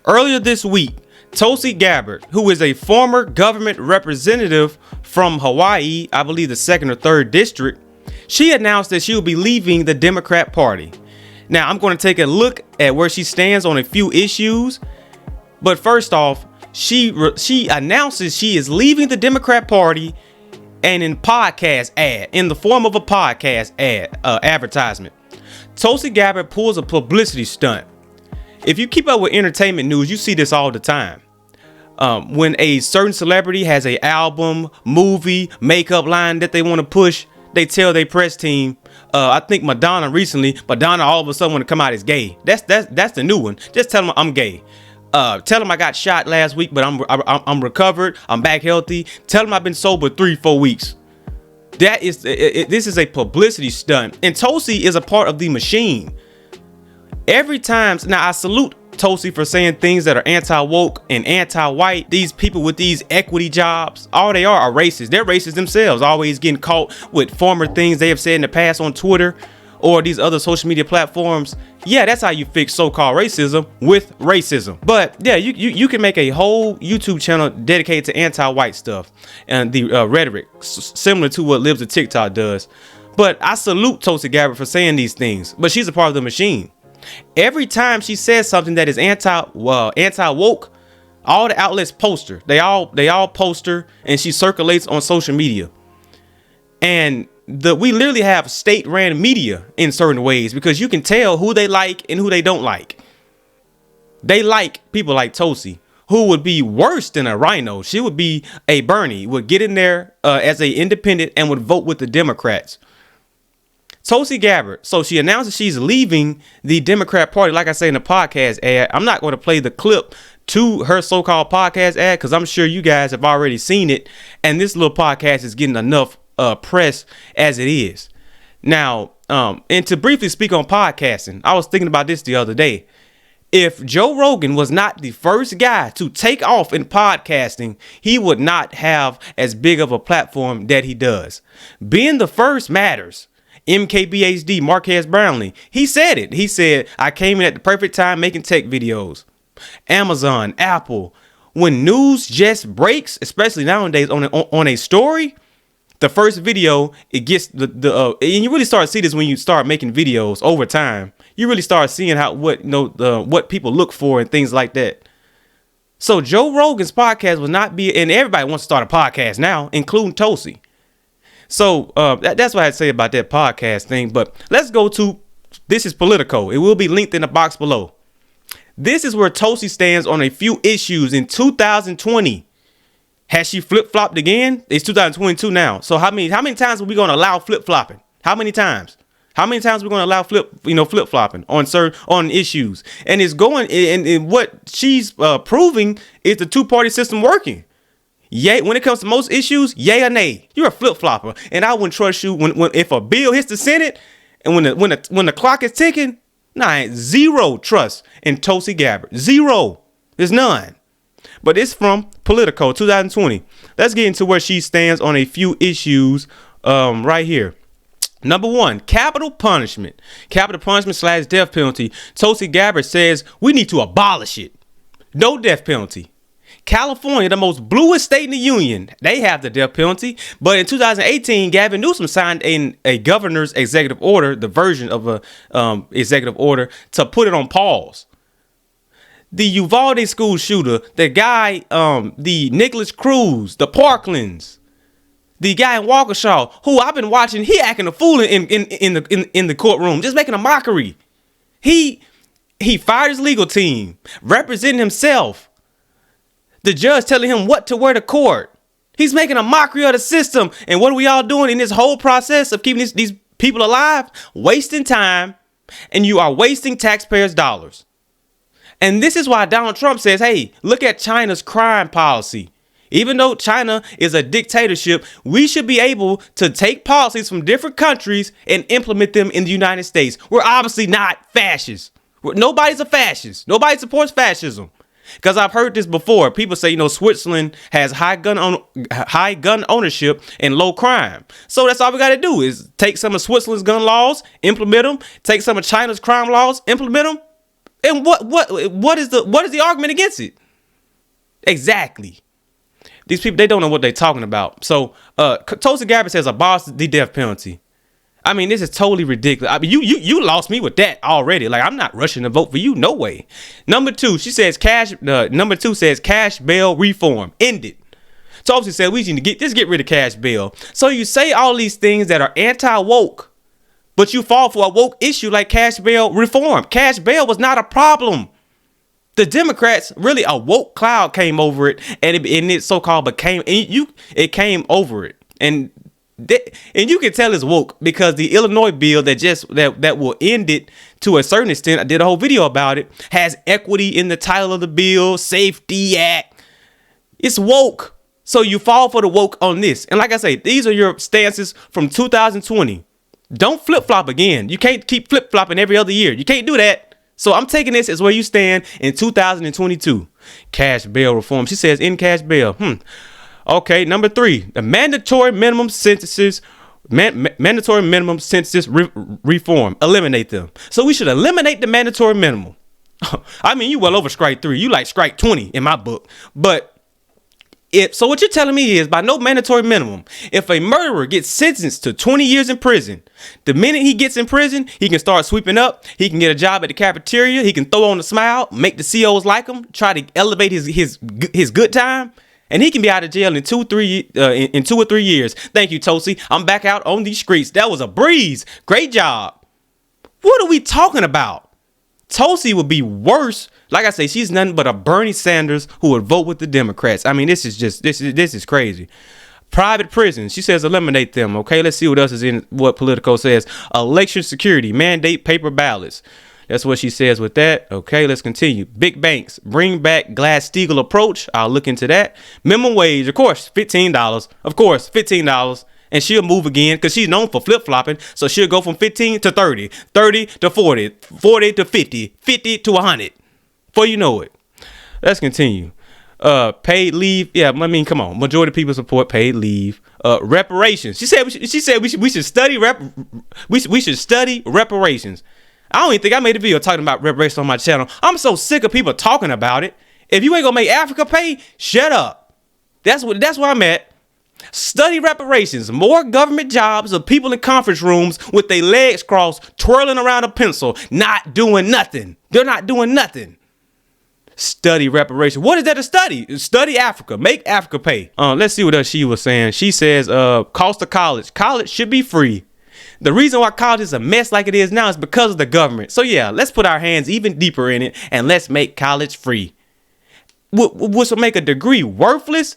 Earlier this week, Tulsi Gabbard, who is a former government representative from Hawaii, I believe the 2nd or 3rd district, she announced that she will be leaving the Democrat Party. Now, I'm going to take a look at where she stands on a few issues. But first off, she announces she is leaving the Democrat Party and in the form of a podcast advertisement. Tulsi Gabbard pulls a publicity stunt. If you keep up with entertainment news, you see this all the time. When a certain celebrity has an album, movie, makeup line that they want to push, they tell their press team. I think Madonna all of a sudden want to come out as gay. That's the new one. Just tell them I'm gay. Tell them I got shot last week, but I'm recovered. I'm back healthy. Tell them I've been sober 3-4 weeks. This is a publicity stunt, and Tulsi is a part of the machine. Every time, now I salute Tulsi for saying things that are anti-woke and anti-white. These people with these equity jobs, all they are racist. They're racist themselves, always getting caught with former things they have said in the past on Twitter or these other social media platforms. Yeah, that's how you fix so-called racism, with racism. But yeah, you can make a whole YouTube channel dedicated to anti-white stuff and the rhetoric, similar to what Libs of TikTok does. But I salute Tulsi Gabbard for saying these things, but she's a part of the machine. Every time she says something that is anti-woke, all the outlets post her. They all post her, and she circulates on social media. And we literally have state-ran media in certain ways, because you can tell who they like and who they don't like. They like people like Tulsi, who would be worse than a rhino. She would be a Bernie, would get in there as a independent and would vote with the Democrats. Tulsi Gabbard, so she announces she's leaving the Democrat Party. Like I say in the podcast ad, I'm not going to play the clip to her so-called podcast ad because I'm sure you guys have already seen it. And this little podcast is getting enough press as it is. Now, and to briefly speak on podcasting, I was thinking about this the other day. If Joe Rogan was not the first guy to take off in podcasting, he would not have as big of a platform that he does. Being the first matters. MKBHD, Marquez Brownlee, he said it. He said, I came in at the perfect time making tech videos. Amazon, Apple, when news just breaks, especially nowadays on a story, the first video, it gets and you really start to see this when you start making videos over time. You really start seeing what people look for and things like that. So Joe Rogan's podcast will not be, and everybody wants to start a podcast now, including Tulsi. So that's what I'd say about that podcast thing. But let's go to, this is Politico. It will be linked in the box below. This is where Tulsi stands on a few issues in 2020. Has she flip-flopped again? It's 2022 now. So how many times are we going to allow flip-flopping? How many times? How many times are we going to allow flip-flopping on issues? And it's going, and what she's proving is the two-party system working. Yay, when it comes to most issues, yay or nay, you're a flip-flopper, and I wouldn't trust you when if a bill hits the Senate and when the clock is ticking. I ain't zero trust in Tulsi Gabbard. Zero. There's none. But it's from Politico 2020. Let's get into where she stands on a few issues right here. Number 1, capital punishment. Capital punishment / death penalty. Tulsi Gabbard says we need to abolish it. No death penalty. California, the most bluest state in the union, they have the death penalty. But in 2018, Gavin Newsom signed in a governor's executive order, the version of a executive order, to put it on pause. The Uvalde school shooter, the guy, the Nicholas Cruz, the Parklands, the guy in Waukesha, who I've been watching, he acting a fool in the courtroom, just making a mockery. He fired his legal team, representing himself. The judge telling him what to wear to court. He's making a mockery of the system. And what are we all doing in this whole process of keeping these people alive? Wasting time. And you are wasting taxpayers' dollars. And this is why Donald Trump says, hey, look at China's crime policy. Even though China is a dictatorship, we should be able to take policies from different countries and implement them in the United States. We're obviously not fascists. Nobody's a fascist. Nobody supports fascism. Because I've heard this before. People say, Switzerland has high gun ownership and low crime. So that's all we got to do is take some of Switzerland's gun laws, implement them, take some of China's crime laws, implement them, And what is the argument against it? Exactly. These people, they don't know what they're talking about. So Tulsi Gabbard says abolish the death penalty. I mean, this is totally ridiculous. I mean, you lost me with that already. Like, I'm not rushing to vote for you. No way. Number two says cash bail reform. End it. Tulsi said we need to get rid of cash bail. So you say all these things that are anti-woke, but you fall for a woke issue like cash bail reform. Cash bail was not a problem. The Democrats, really, a woke cloud came over it, and it so-called became, it came over it. And you can tell it's woke because the Illinois bill that will end it to a certain extent, I did a whole video about it, has equity in the title of the bill, Safety Act. It's woke. So you fall for the woke on this. And like I say, these are your stances from 2020. Don't flip-flop again. You can't keep flip-flopping every other year. You can't do that. So I'm taking this as where you stand in 2022. Cash bail reform. She says in cash bail. Okay, number three, the mandatory minimum sentences, reform. Eliminate them. So we should eliminate the mandatory minimum. I mean, you well over strike 3. You like strike 20 in my book. But so what you're telling me is by no mandatory minimum, if a murderer gets sentenced to 20 years in prison, the minute he gets in prison, he can start sweeping up. He can get a job at the cafeteria. He can throw on a smile, make the COs like him, try to elevate his good time. And he can be out of jail in 2 or 3 years. Thank you, Tulsi. I'm back out on these streets. That was a breeze. Great job. What are we talking about? Tulsi would be worse. Like I say, she's nothing but a Bernie Sanders who would vote with the Democrats. I mean, this is crazy. Private prisons. She says eliminate them. OK, let's see what else is in what Politico says. Election security, mandate paper ballots. That's what she says with that. OK, let's continue. Big banks, bring back Glass-Steagall approach. I'll look into that. Minimum wage, of course, $15. Of course, $15. And she'll move again because she's known for flip-flopping. So she'll go from 15 to 30, 30 to 40, 40 to 50, 50 to 100. Before you know it. Let's continue. Paid leave. Yeah, I mean, come on. Majority of people support paid leave. Reparations. She said we should study we should study reparations. I don't even think I made a video talking about reparations on my channel. I'm so sick of people talking about it. If you ain't gonna make Africa pay, shut up. That's where I'm at. Study reparations. More government jobs of people in conference rooms with their legs crossed, twirling around a pencil, not doing nothing. They're not doing nothing. Study reparations. What is that to study? Study Africa. Make Africa pay. Let's see what else she was saying. She says, cost of college. College should be free. The reason why college is a mess like it is now is because of the government. So yeah, let's put our hands even deeper in it and let's make college free. Which will make a degree worthless.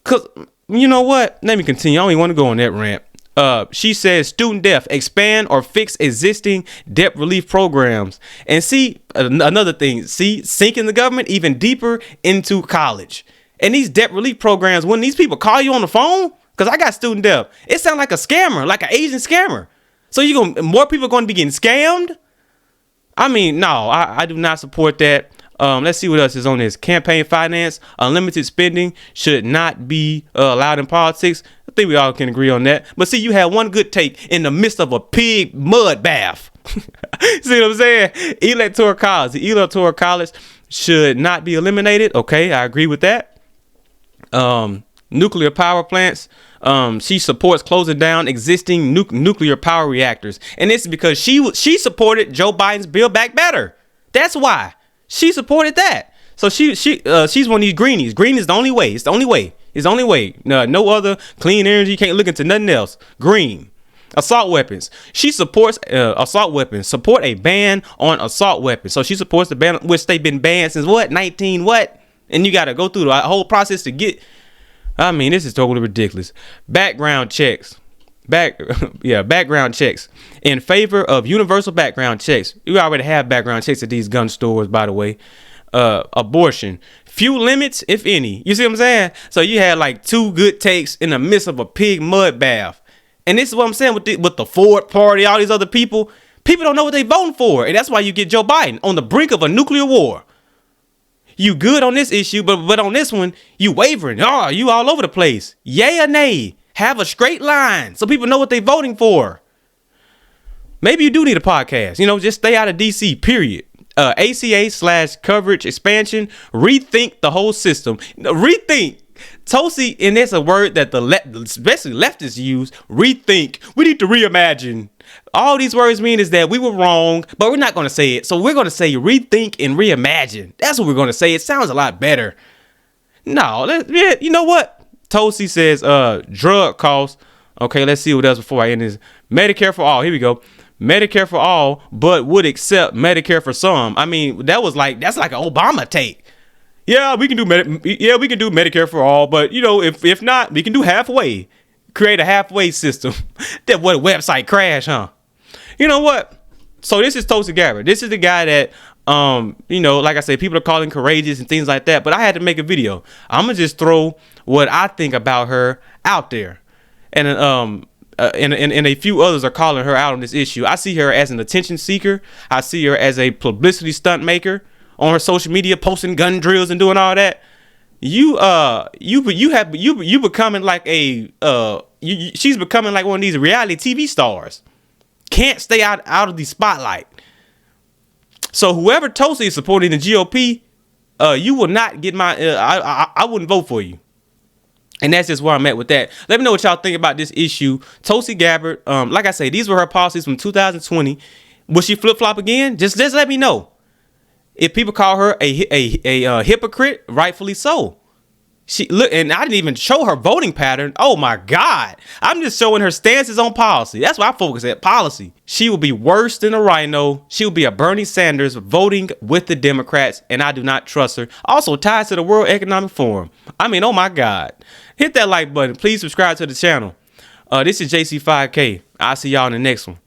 Cause you know what? Let me continue. I don't even want to go on that rant. She says student debt, expand or fix existing debt relief programs. And see, another thing, sinking the government even deeper into college. And these debt relief programs, when these people call you on the phone, because I got student debt, it sounds like a scammer, like an Asian scammer. So more people are going to be getting scammed. I mean, no, I do not support that. Let's see what else is on this. Campaign finance, unlimited spending should not be allowed in politics. I think we all can agree on that. But see, you had one good take in the midst of a pig mud bath. See what I'm saying? Electoral college. The electoral college should not be eliminated. Okay, I agree with that. Nuclear power plants. She supports closing down existing nuclear power reactors. And this is because she supported Joe Biden's Build Back Better. That's why. She supported that. So she's one of these greenies. Green is the only way. It's the only way. It's the only way. No other clean energy. Can't look into nothing else. Green. Assault weapons. She supports assault weapons. Support a ban on assault weapons. So she supports the ban, which they've been banned since what? 19 what? And you got to go through the whole process to get. I mean, this is totally ridiculous. Background checks. Background checks in favor of universal background checks. You already have background checks at these gun stores, by the way. Abortion, few limits, if any. You see what I'm saying? So you had like two good takes in the midst of a pig mud bath. And this is what I'm saying with the Ford party, all these other people. People don't know what they voting for. And that's why you get Joe Biden on the brink of a nuclear war. You good on this issue, but on this one, you wavering. Oh, you all over the place. Yay or nay? Have a straight line so people know what they're voting for. Maybe you do need a podcast. Just stay out of DC, period. ACA/coverage expansion, rethink the whole system. Rethink. Tulsi, and it's a word that especially leftists use, rethink. We need to reimagine. All these words mean is that we were wrong, but we're not going to say it. So we're going to say rethink and reimagine. That's what we're going to say. It sounds a lot better. No, you know what? Tulsi says drug costs. Okay, let's see what else before I end this. Medicare for all. Here we go. Medicare for all, but would accept Medicare for some. I mean, that's like an Obama take. Yeah, we can do Medicare for all, but if not, we can do halfway. Create a halfway system. That what website crash, huh? You know what? So this is Tulsi Gabbard. This is the guy that like I said, people are calling courageous and things like that, but I had to make a video. I'm gonna just throw what I think about her out there. And and a few others are calling her out on this issue. I see her as an attention seeker. I see her as a publicity stunt maker on her social media, posting gun drills and doing all that. You becoming like she's becoming like one of these reality TV stars. Can't stay out of the spotlight. So whoever Tulsi is supporting the GOP, you will not get my. I wouldn't vote for you. And that's just where I'm at with that. Let me know what y'all think about this issue. Tulsi Gabbard, like I say, these were her policies from 2020. Will she flip-flop again? Just let me know. If people call her a hypocrite, rightfully so. And I didn't even show her voting pattern. Oh my God. I'm just showing her stances on policy. That's why I focus at policy. She will be worse than a rhino. She will be a Bernie Sanders voting with the Democrats, and I do not trust her. Also ties to the World Economic Forum. I mean, oh my God. Hit that like button. Please subscribe to the channel. This is JC5K. I'll see y'all in the next one.